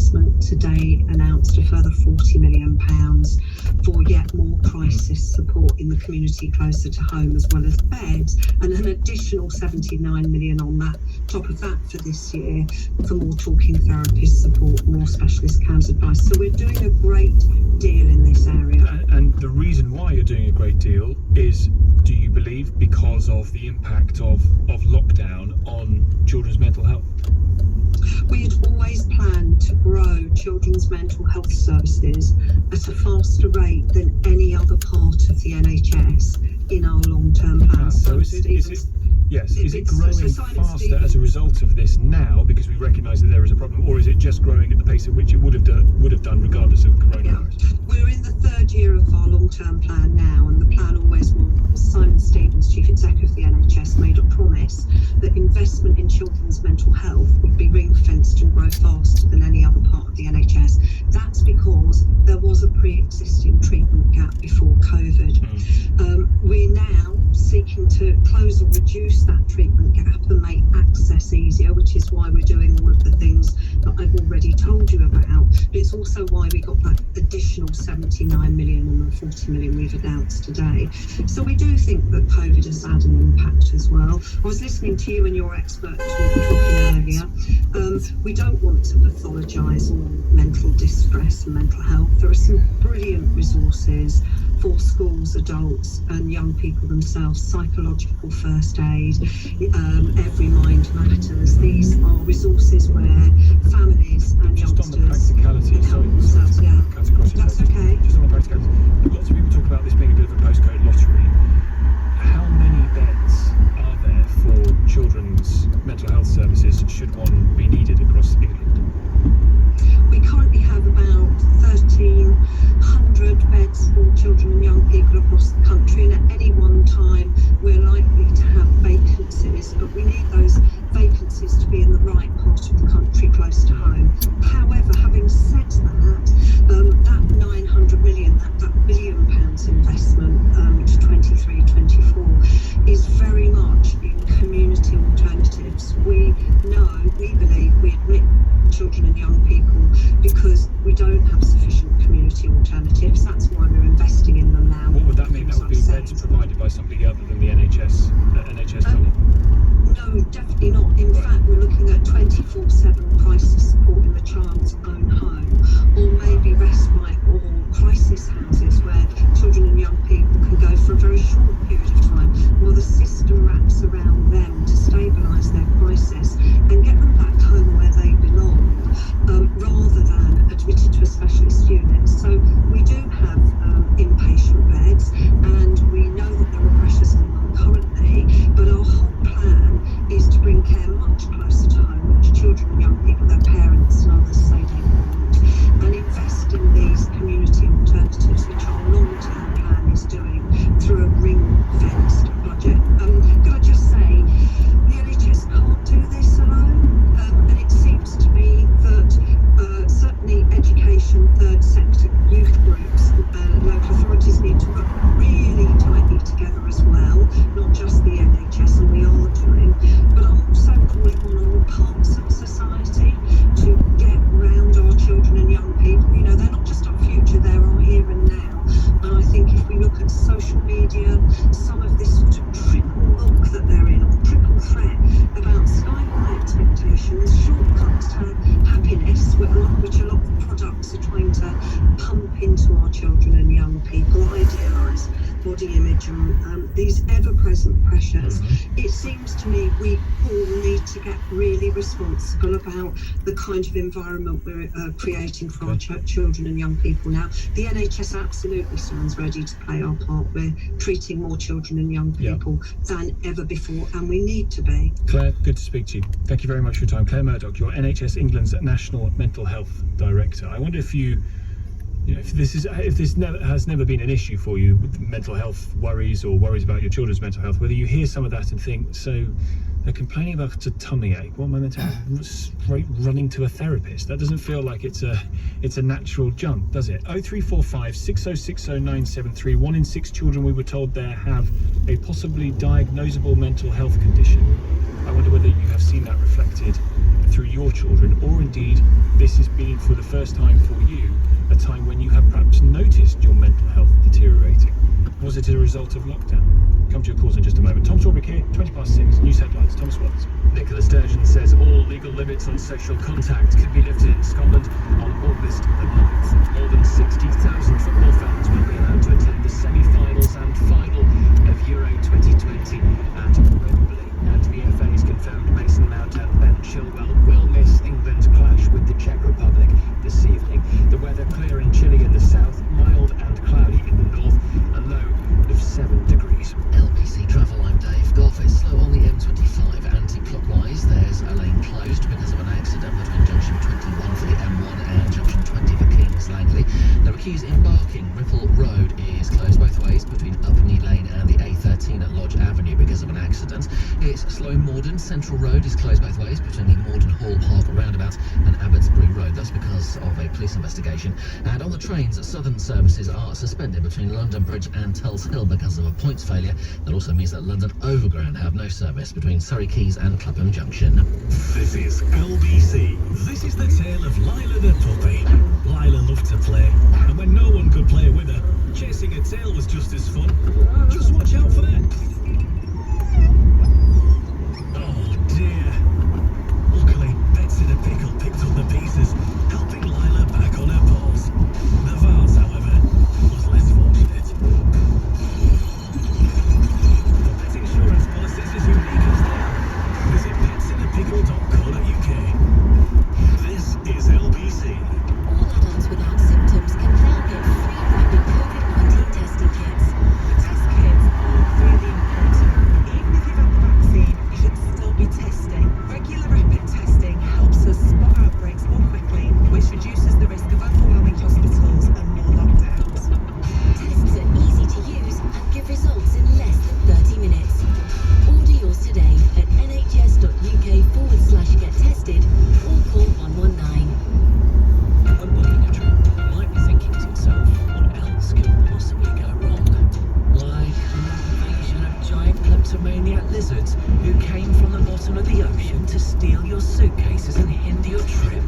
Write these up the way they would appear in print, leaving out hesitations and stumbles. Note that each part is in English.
investment today announced a further £40 million for yet more crisis support in the community closer to home, as well as beds, and an additional 79 million on that, top of that for this year, for more talking therapist support, more specialist CAMHS advice. So we're doing a great deal in this area. And the reason why you're doing a great deal is, do you believe, because of the impact of lockdown on children's mental health? We had always planned to grow children's mental health services at a faster rate than any other part of the NHS in our long-term plan. So is it growing faster as a result of this now because we recognise that there is a problem, or is it just growing at the pace at which it would have done regardless of coronavirus? Yeah. We're in the third year of our long-term plan now, and the plan always was. Simon Stevens, Chief Executive of the NHS, made a promise that investment in children's mental health would be ring-fenced and grow faster than any other part of the NHS. That's because there was a pre-existing treatment gap before COVID. We're now seeking to close or reduce that treatment gap and make access easier, which is why we're doing all of the things that I've already told you about. But it's also why we got that additional 79 million and the 40 million we've announced today. So we do think that COVID has had an impact as well. I was listening to you and your expert talking earlier. We don't want to pathologise all mental distress and mental health. There are some brilliant resources for schools, adults and young people themselves. Psychological first aid, Every Mind Matters. These are resources where families and just youngsters on the practicality, can help themselves. That's okay. Just on the practicality, lots of people talk about this being a bit of a postcode lottery. How many beds are there for children's mental health services should one be needed across England? We currently have about 1,300 beds for children and young people across the country, and at any one time we're likely to have vacancies, but we need those vacancies to be in the right part of the country close to home. However, having said that 900 million, that £1 billion investment to 23-24 is very much in community alternatives. We believe, we admit children and young people because we don't have sufficient community alternatives. That's why we're investing in them now. What would that mean? That would be beds provided by somebody other than the NHS money? No, definitely not. In fact, we're looking at 24/7 crisis support in the child's own home, or maybe respite or crisis houses where children and young people can go for a very short period of time while the system wraps around them to stabilise their crisis and get them back home where they belong, rather than admitted to a specialist unit. So we do have inpatient beds, and we know that there are pressures on them currently, but our whole plan is to bring care much closer to home, which children and young people, their parents and others say they want, and invest in these community alternatives, which our long-term plan is doing through a ring-fenced budget. Could I just say, the NHS can't do this alone, and it seems to me that certainly education, third sector, youth groups, local authorities need to work really tightly together as well, not just the NHS, and we are doing, but I'm also calling on all parts of society to get round our children and young people. You know, they're not just our future, they're our here and now. And I think if we look at social media, some of this sort of trickle look that they're in, or trickle threat about sky-high expectations, shortcuts to happiness, which a lot of products are trying to pump into our children and young people, idealise body image and these ever-present pressures. It seems to me we all need to get really responsible about the kind of environment we're creating for our children and young people now. The NHS absolutely stands ready to play our part. We're treating more children and young people than ever before, and we need to be. Claire, good to speak to you. Thank you very much for your time. Claire Murdoch, you're NHS England's National Mental Health Director. I wonder if if this has never been an issue for you with mental health worries or worries about your children's mental health, whether you hear some of that and think, so they're complaining about a tummy ache, what am I meant to do? Straight running to a therapist? That doesn't feel like it's a natural jump, does it? 0345 6060 973. 1 in 6 children, we were told, there have a possibly diagnosable mental health condition. I wonder whether you have seen that reflected through your children, or indeed this has been for the first time for you a time when you have perhaps noticed your mental health deteriorating. Was it a result of lockdown? Come to your calls in just a moment. Tom Strawbridge here, 6:20. News headlines. Thomas Watts. Nicola Sturgeon says all legal limits on social contact could be lifted in Scotland on August the 9th. More than 60,000 football fans will be allowed to attend the semi-finals and final of Euro 2020 at Wembley. And the FA has confirmed Mason Mount and Ben Chilwell will miss England's clash with the Czech Republic this evening. The weather clear and chilly in the south, mild and cloudy in the north, a low of 7 degrees. LBC Travel, I'm Dave. Golf is slow on the M25 anti-clockwise. There's a lane closed because of an accident between junction 21 for the M1 and junction 20 for Kings Langley. There are queues embarking. Ripple Road is closed both ways between Upney Lane and the A13 at Lodge Avenue because of an accident. It's slow in Morden. Central Road is closed both ways between the Morden Hall Park roundabout and Abbotsbury Road. That's because of a police investigation. And on the trains, Southern services are suspended between London Bridge and Tulse Hill because of a points failure. That also means that London Overground have no service between Surrey Quays and Clapham Junction. This is LBC. This is the tale of Lila the puppy. Lila loved to play, and when no one could play with her, chasing a tail was just as fun. Just watch out for that. Oh dear. Luckily, Betsy the Pickle picked up the pieces, helping Lila back on her paws. The vase, however, was less fortunate. For pet insurance policies as unique as they are, visit petsinthepickle.co.uk. This is LBC. All adults without symptoms can now get free rapid COVID-19 testing kits. The test kits are really important. Even if you've had the vaccine, you should still be testing. Regular rapid testing helps us spot outbreaks more quickly, which reduces the risk of overwhelming hospitals and more lockdowns. Tests are easy to use and give results in less than 30 minutes. Order yours today at nhs.uk/get tested or call 119. When booking a trip, you might be thinking to yourself, what else could possibly go wrong? Like an invasion of giant kleptomaniac lizards who came from the bottom of the ocean to steal your suitcases and hinder your trip.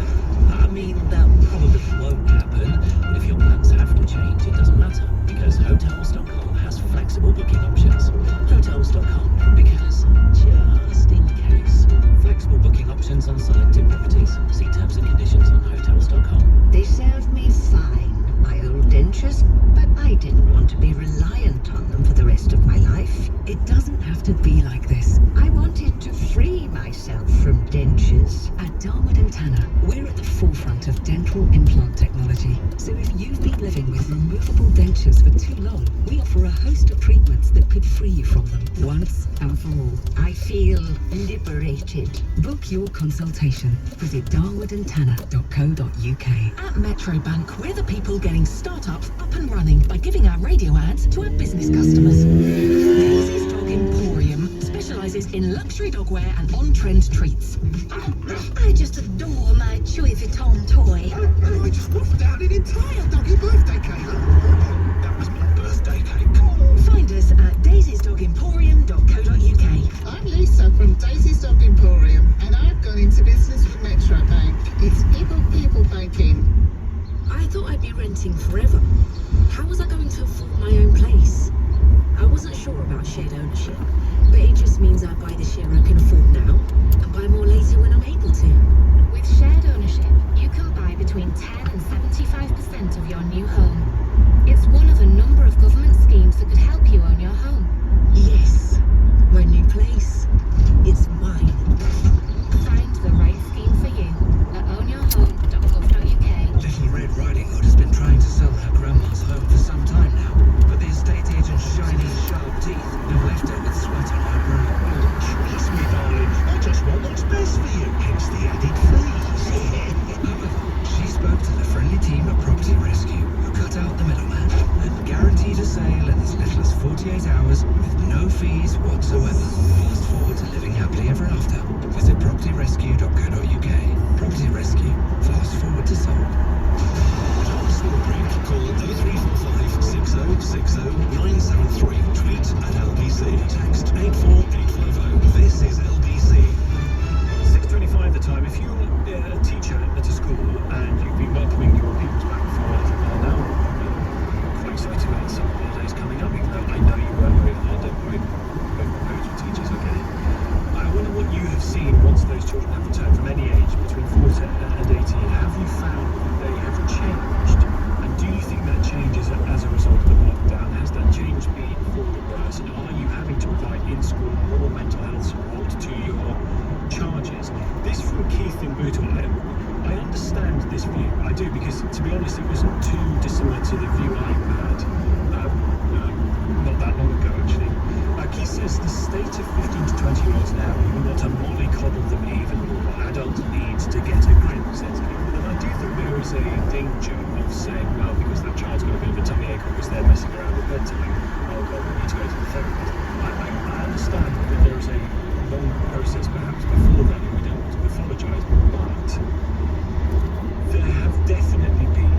I mean, that probably won't happen, but if your plans have to change, it doesn't matter, because Hotels.com has flexible booking options. Hotels.com, because just in case. Flexible booking options on selected properties. See terms and conditions on Hotels.com. They served me fine, my old dentures, but I didn't want to be reliant on them for the rest of my life. It doesn't have to be like this. I wanted to free myself from dentures. At Darwood & Tanner, we're at the forefront of dental implant technology. So if you've been living with removable dentures for too long, we offer a host of treatments that could free you from them once and for all. I feel liberated. Book your consultation. Visit darwoodandtanner.co.uk. At Metro Bank, we're the people getting startups up and running by giving our radio ads to our business customers. Daisy's Dog Emporium specialises in luxury dogwear and on-trend treats. I just adore my Louis Vuitton toy. Oh, I just wolfed down an entire doggy birthday cake. That was my birthday cake. Find us at daisysdogemporium.co.uk. I'm Lisa from Daisy's Dog Emporium, and I've gone into business with Metro Bank. It's people banking. I thought I'd be renting forever. How was I going to afford my own place? I wasn't sure about shared ownership, but it just means I buy the share I can afford now and buy more later when I'm able to. With shared ownership, you can buy between 10 and 75% of your new home. It's one of a number of government schemes that could help you own your home. Yes, my new place. It's mine. Find the right scheme for you at ownyourhome.gov.uk. Little Red Riding Hood has been trying to sell her grandma's home for some time now, but the estate agent's shiny, sharp teeth have left her with sweat on her brow. Trust me, darling. I just want what's best for you. Hence the added fees. However, she spoke to the friendly team at Property Rescue, who cut out the middleman and guaranteed a sale in as little as 48 hours with no fees whatsoever. Fast forward to living happily ever after. Visit propertyrescue.co.uk. Property Rescue. Fast forward to sold. Tom Strawbridge. Call 0345 6060 973. Tweet at LBC. Text 84850. This is LBC. 6:25 the time. If you view. I do, because to be honest, it wasn't too dissimilar to the view I had not that long ago, actually. Keith says the state of 15 to 20-year-olds now, we want to mollycoddle them even more. Adult needs to get a grip, says Keith. And I do think there is a danger of saying, well, because that child's got a bit of a tummy ache or because they're messing around with bedtime, oh God, we need to go to the therapist. I understand that there is a long process perhaps before then, and we don't want to pathologise, but there have definitely been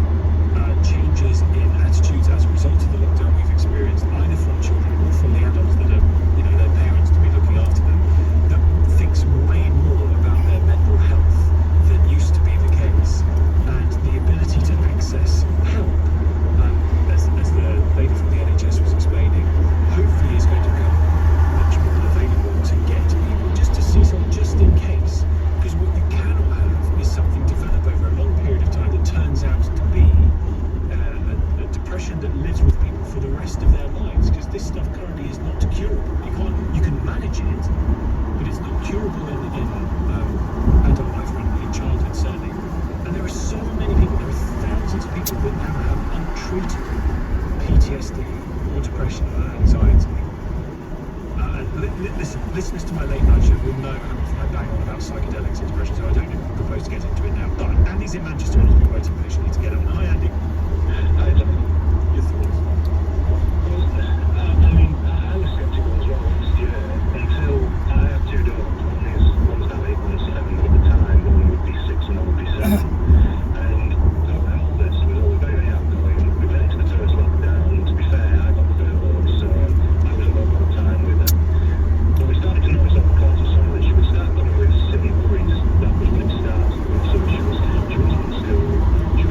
changes in attitudes as a result of the lockdown we've experienced, either from children or from the adults that are, their parents to be looking after them, that thinks way more about their mental health than used to be the case, and the ability to access help, as the lady from the NHS was explaining, hopefully is going to become much more available to get people just to see someone just in case, because what you cannot have is something develop over a long period of time that turns out to be a depression that lives with people for the rest of their lives, because this stuff currently is not curable. You can manage it, but it's not curable in adult life or in childhood certainly. And there are so many people, there are thousands of people that now have untreated PTSD or depression or anxiety. Listen, listeners to my late night show will know how much I bang on about psychedelics and depression, so I don't propose to get into it now. But Andy's in Manchester and has been waiting patiently to get on. Hi, Andy. Hi, John. Your thoughts? Well, I mean, I was sceptical as well last year until I have two daughters. One's now 8, one's 7, but at the time one would be 6 and one would be 7. And so my oldest was always very, very outgoing. We went into the first lockdown. To be fair, I got furloughed, so I was at home all the time with her. But we started to notice over the course of summer that she would start coming with silly worries. That was when it started with. So she was in school, she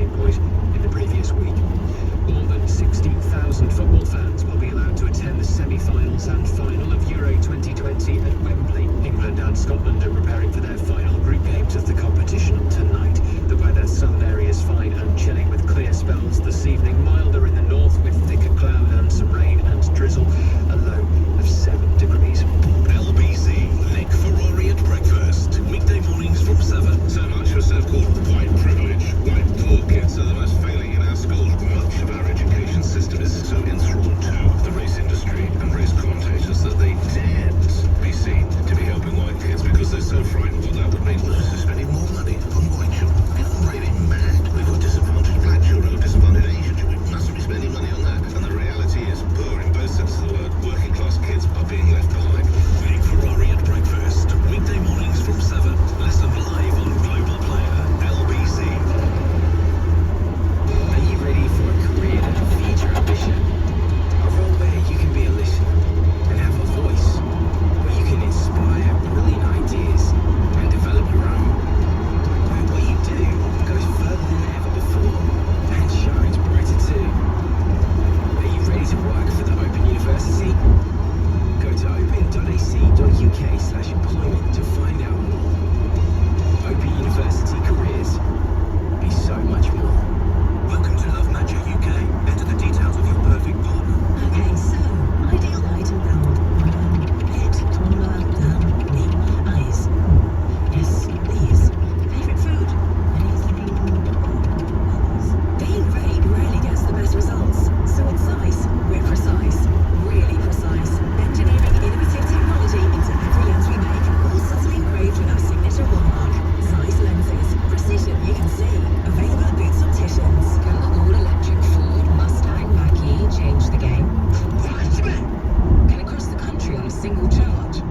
same point in the previous week. More than 16,000 football fans will be allowed to attend the semi-finals and final of Euro 2020 at Wembley. England and Scotland are preparing for their final group games of the competition tonight. The weather, southern areas fine and chilly with clear spells this evening. Milder in the north with thicker cloud and some rain and drizzle. A low of 7 degrees. LBC, Nick Ferrari at breakfast. Weekday mornings from 7. So much for so-called white privilege. White poor kids are the most failing in our schools. Much of our education system is so enthralled to the race industry and race commentators that they daren't be seen to be helping white kids because they're so frightened what that would mean. We're spending more money on white children. You're really mad. We've got disadvantaged black children, we've disadvantaged Asian children. We mustn't be spending money on that. And the reality is, poor in both senses of the word, working class kids are being left behind. Nick Ferrari at breakfast. Weekday mornings from 7. Listen live on Global Player LBC. Are you ready for a career that will feed your ambition? A role where you can be a listener and have a voice, where you can inspire brilliant ideas and develop your own. Where what you do goes further than ever before and shines brighter too. Are you ready to work for the Open University? Go to open.ac.uk/employment to find out more. Open University Careers. Be so much more. Welcome to Love Matcher UK. Enter the details of your perfect partner. Okay, so ideal height and build. Bit taller than me. Eyes. Yes, these. Favorite food. Anything. Being vague rarely gets the best results. So at Zeiss, we're precise. Really precise. Engineering innovative technology into every lens we make. All subtly engraved with our signature hallmark. Zeiss lenses. Precision you can see. Available at Boots Opticians. Can the all-electric Ford Mustang Mach-E change the game? Can it cross the country on a single charge?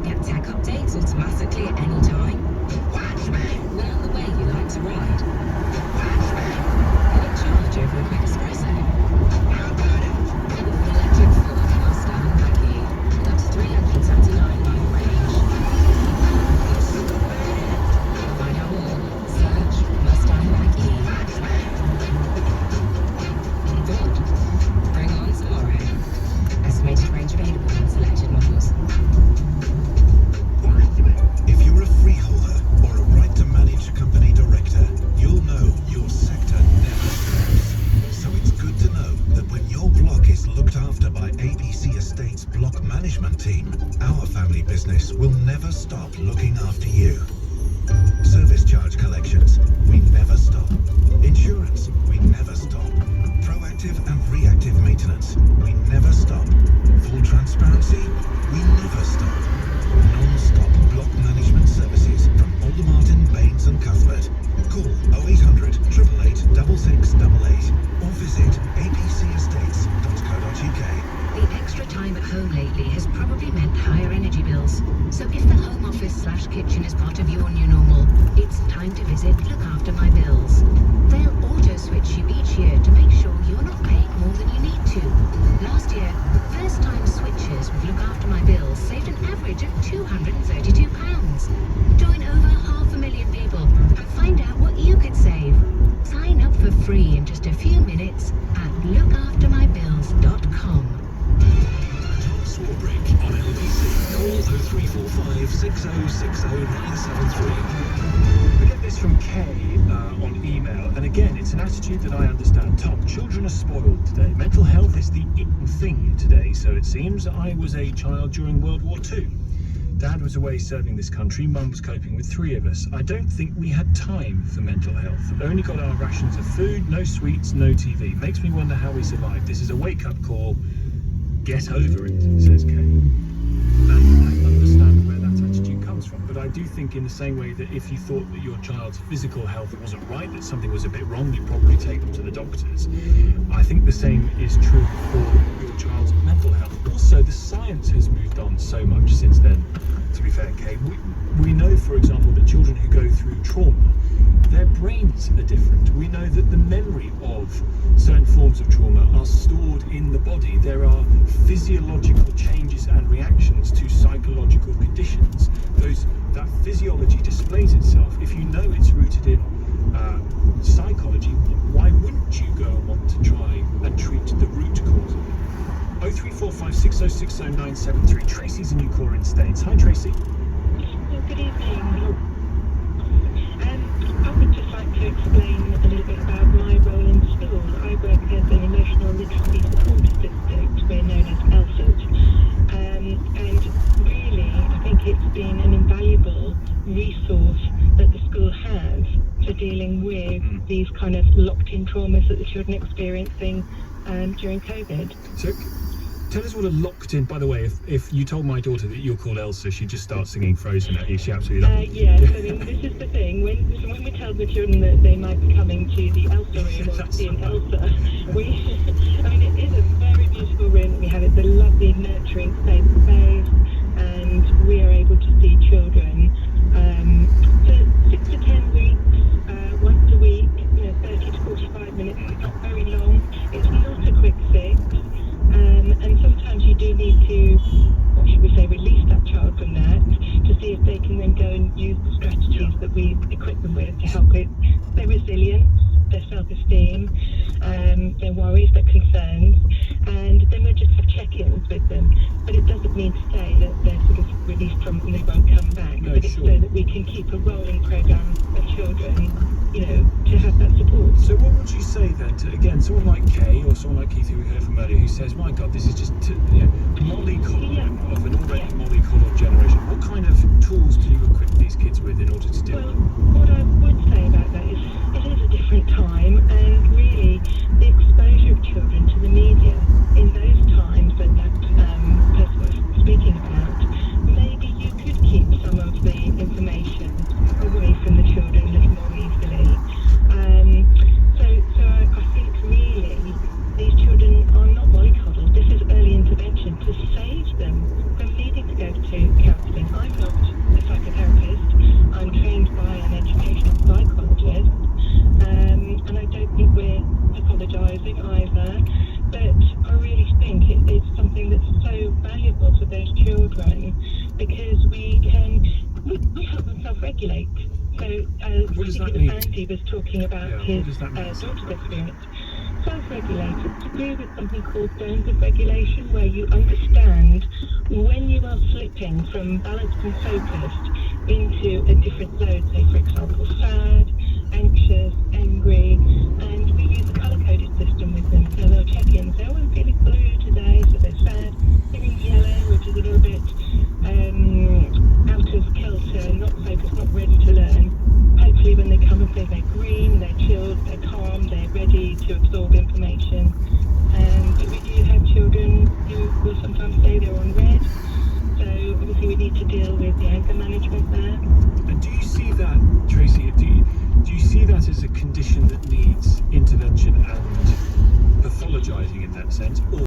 Get tech updates automatically at any time? Learn the way you like to ride? Can it charge over a quick espresso? All-electric Ford Mustang Mach-E with up to 379 mile range. Find out more. Search Mustang Mach-E. Ford. Bring on tomorrow. Estimated range available on selected models. If you're a freeholder or a right to manage company director, you'll know your sector never stops. So it's good to know that when your block is looked after by ABC Estates Block Management Team, our family business will never stop looking after you. Service charge collections, we never stop. Insurance, we never stop. Proactive and reactive maintenance, we never stop. Full transparency, we never stop. Non-stop block management services from Aldermartin, Baines and Cuthbert. Call 0800 888 6688 or visit abcestates.co.uk. The extra time at home lately has probably meant higher energy bills. So if the home office/kitchen is part of your new normal, it's time to visit Look After My Bills. They'll auto-switch you each year to make sure you're not paying more than you need to. Last year, first-time switchers with Look After My Bills saved an average of £232. Join over 500,000 people and find out what you could save. Sign up for free in just a few minutes at lookaftermybills.com. Tom Swarbrick on LBC. Call 0345 6060973. We get this from Kay on email, and again, it's an attitude that I understand. Tom, children are spoiled today. Mental health is the in thing today, so it seems. I was a child during World War II. Dad was away serving this country, Mum was coping with 3 of us. I don't think we had time for mental health. Only got our rations of food, no sweets, no TV. Makes me wonder how we survived. This is a wake-up call. Get over it, says Kay. And I understand where that attitude comes from, but I do think in the same way that if you thought that your child's physical health wasn't right, that something was a bit wrong, you'd probably take them to the doctors. I think the same is true for your child's mental health. Also, the science has moved on so much since then, to be fair, Kay. We know, for example, that children who go through trauma, their brains are different. We know that the memory of certain forms of trauma are stored in the body. There are physiological changes and reactions to psychological conditions. That physiology displays itself if you know it's rooted in psychology, why wouldn't you go and want to try and treat the root cause of it? 03456060973. Tracy's in Newcore in Staines. Hi, Tracy. Well, good evening. I would just like to explain a little bit about my role in school. I work as an emotional literacy support assistant. We're known as ELSAs. And really, I think it's been an invaluable resource that the school has for dealing with these kind of locked-in traumas that the children are experiencing during COVID. So, tell us what a locked-in. By the way, if you told my daughter that you're called Elsa, she'd just start singing Frozen at you. She absolutely loves it. Yes, I mean, this is the thing. When we tell the children that they might be coming to the Elsa room or see an Elsa, I mean, it is a very beautiful room that we have. It's a lovely, nurturing, safe space, and we are able to see children for 6 to 10 weeks, once a week, 30 to 45 minutes. It's not very long. It's not a quick fix. And sometimes you do need to, what should we say, release that child from that to see if they can then go and use the strategies that we equip them with to help with their resilience, their self-esteem, their worries, their concerns, and then we'll just have check-ins with them. But it doesn't mean to say that they're sort of released from and they won't come back, but it's so that we can keep a rolling programme of children, to have that support. So what would you say then to, again, someone like Kay or someone like Keith who we heard from earlier who says, my God, this is just mollycoddling of an already mollycoddled generation. What kind of tools do you equip these kids with in order to deal with it? What I would say about that is it is a different time, and really the exposure of children to the media in those times that person was speaking about, maybe you could keep some of the information away from the children a little more easily. So I think really these children are not mollycoddled. This is early intervention to save them from needing to go to counselling. I'm not a psychotherapist. I'm trained by an educational psychologist, and I don't think we're apologising either. But I really think it's something that's so valuable for those children because we help them self-regulate. So, particularly Andy was talking about his daughter's experience. Self-regulate, it's to do with something called zones of regulation, where you understand when you are slipping from balanced and focused into a different zone, say for example sad, anxious, angry, and we use a colour-coded system with them, so they'll check in and say, I'm feeling blue today, so they're sad, feeling yellow, which is a little bit out of kilter, not focused, not ready to learn. Hopefully when they come and say they're green, they're chilled, they're calm, they're ready to absorb information. But we do have children who will sometimes say they're on red, so obviously we need to deal with the anger management there. And do you see that, Tracy, do you see that as a condition that needs intervention and pathologising in that sense? Or